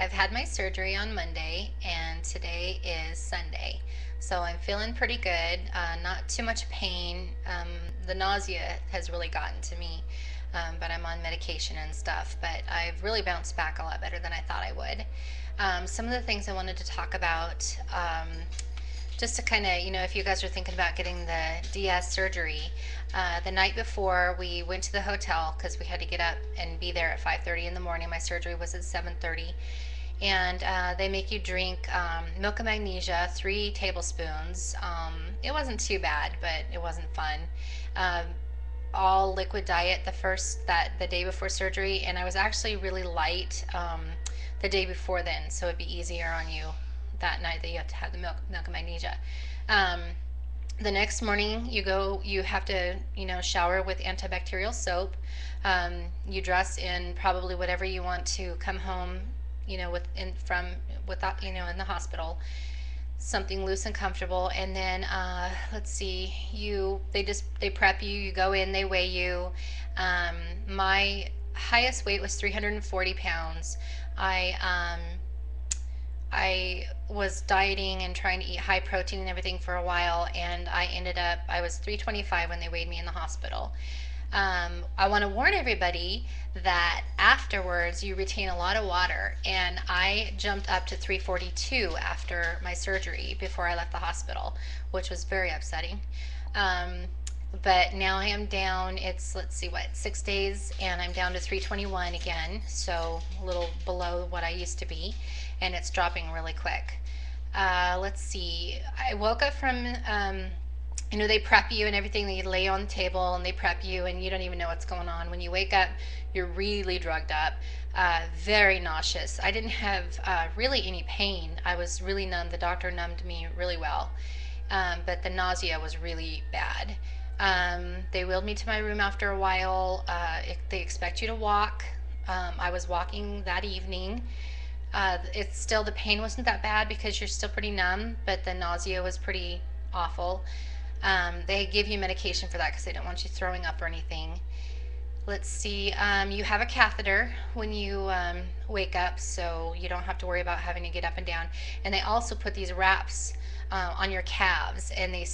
I've had my surgery on Monday and today is Sunday. So I'm feeling pretty good, not too much pain. The nausea has really gotten to me, but I'm on medication and stuff. But I've really bounced back a lot better than I thought I would. Some of the things I wanted to talk about, just to kind of, if you guys are thinking about getting the DS surgery, the night before we went to the hotel because we had to get up and be there at 5:30 in the morning. My surgery was at 7:30, and they make you drink milk of magnesia, 3 tablespoons. It wasn't too bad, but it wasn't fun. Um, all liquid diet the day before surgery, and I was actually really light the day before then, so it'd be easier on you that night that you have to have the milk of magnesia. Um, the next morning you have to shower with antibacterial soap. You dress in probably whatever you want to come home without in the hospital, something loose and comfortable. And then let's see, they prep you, you go in, they weigh you. My highest weight was 340 pounds. I was dieting and trying to eat high protein and everything for a while, and I was 325 when they weighed me in the hospital. I want to warn everybody that afterwards you retain a lot of water, and I jumped up to 342 after my surgery before I left the hospital, which was very upsetting. But now I am down, let's see, 6 days, and I'm down to 321 again, so a little below what I used to be, and it's dropping really quick. Let's see, I woke up from, they prep you and everything. They lay you on the table and they prep you, and you don't even know what's going on. When you wake up, you're really drugged up, very nauseous. I didn't have really any pain. I was really numb. The doctor numbed me really well, but the nausea was really bad. They wheeled me to my room after a while. They expect you to walk. I was walking that evening. The pain wasn't that bad because you're still pretty numb, but the nausea was pretty awful. They give you medication for that because they don't want you throwing up or anything. Let's see, you have a catheter when you wake up, so you don't have to worry about having to get up and down. And they also put these wraps on your calves, and they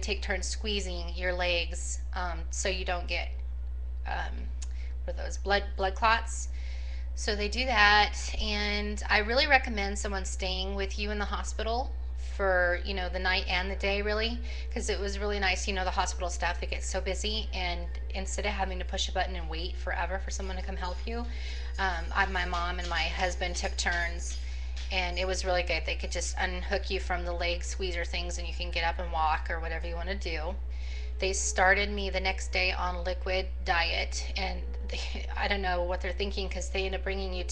take turns squeezing your legs, so you don't get what are those, blood clots. So they do that, and I really recommend someone staying with you in the hospital for the night and the day, really, because it was really nice. The hospital staff, they get so busy, and instead of having to push a button and wait forever for someone to come help you, my mom and my husband took turns, and it was really good. They could just unhook you from the leg squeezer things, and you can get up and walk or whatever you want to do. They started me the next day on liquid diet, and I don't know what they're thinking, because they end up bringing you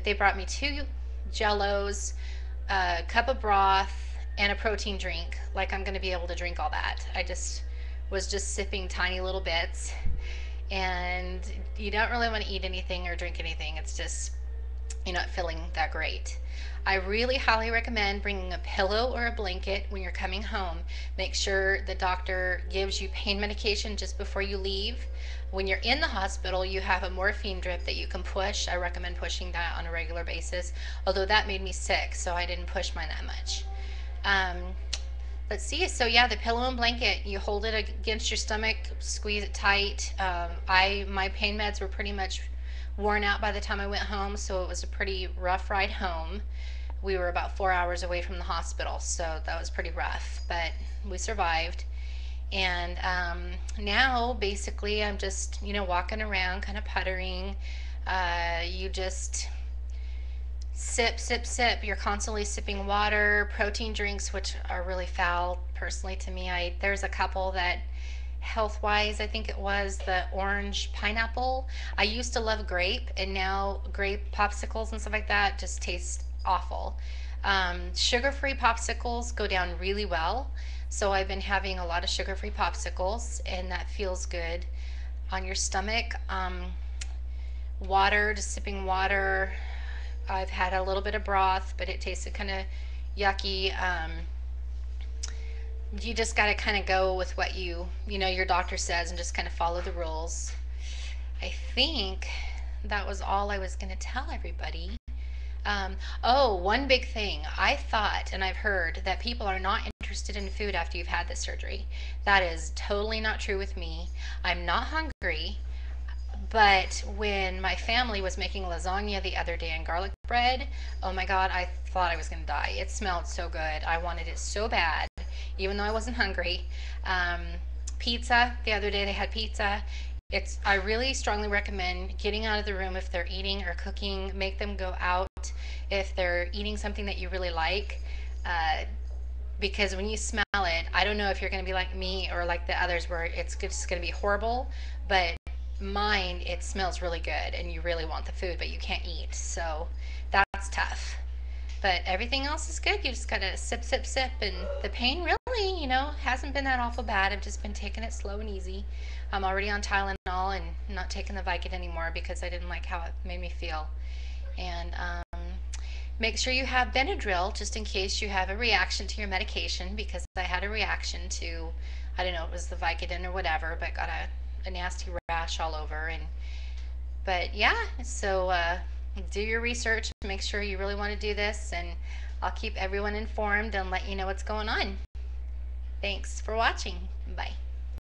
they brought me 2 Jellos, a cup of broth, and a protein drink. Like I'm going to be able to drink all that. I was just sipping tiny little bits, and you don't really want to eat anything or drink anything. It's just you're not feeling that great. I really highly recommend bringing a pillow or a blanket when you're coming home. Make sure the doctor gives you pain medication just before you leave. When you're in the hospital, you have a morphine drip that you can push. I recommend pushing that on a regular basis, although that made me sick, so I didn't push mine that much. Let's see, so yeah, the pillow and blanket, you hold it against your stomach, squeeze it tight. My pain meds were pretty much worn out by the time I went home, so it was a pretty rough ride home. We were about 4 hours away from the hospital, so that was pretty rough, but we survived. And now basically I'm just walking around kind of puttering. You just sip, you're constantly sipping water, protein drinks, which are really foul personally to me. There's a couple that health-wise, I think it was the orange pineapple. I used to love grape, and now grape popsicles and stuff like that just taste awful. Sugar-free popsicles go down really well, so I've been having a lot of sugar-free popsicles, and that feels good on your stomach. Water, just sipping water. I've had a little bit of broth, but it tasted kind of yucky. You just got to kind of go with what your doctor says, and just kind of follow the rules. I think that was all I was going to tell everybody. Um, oh, one big thing. I thought and I've heard that people are not interested in food after you've had this surgery. That is totally not true with me. I'm not hungry, but when my family was making lasagna the other day and garlic bread, oh my God, I thought I was going to die. It smelled so good. I wanted it so bad, even though I wasn't hungry. Um, Pizza, the other day they had pizza. I really strongly recommend getting out of the room if they're eating or cooking. Make them go out if they're eating something that you really like. Uh, because when you smell it, I don't know if you're going to be like me or like the others where it's just going to be horrible, but mine, it smells really good and you really want the food, but you can't eat. So that's tough. But everything else is good. You just got to sip, sip, sip. And the pain really, hasn't been that awful bad. I've just been taking it slow and easy. I'm already on Tylenol and not taking the Vicodin anymore because I didn't like how it made me feel. And make sure you have Benadryl just in case you have a reaction to your medication because I had a reaction to, I don't know, it was the Vicodin or whatever, but got a nasty rash all over. But yeah, so do your research, make sure you really want to do this, and I'll keep everyone informed and let you know what's going on. Thanks for watching. Bye.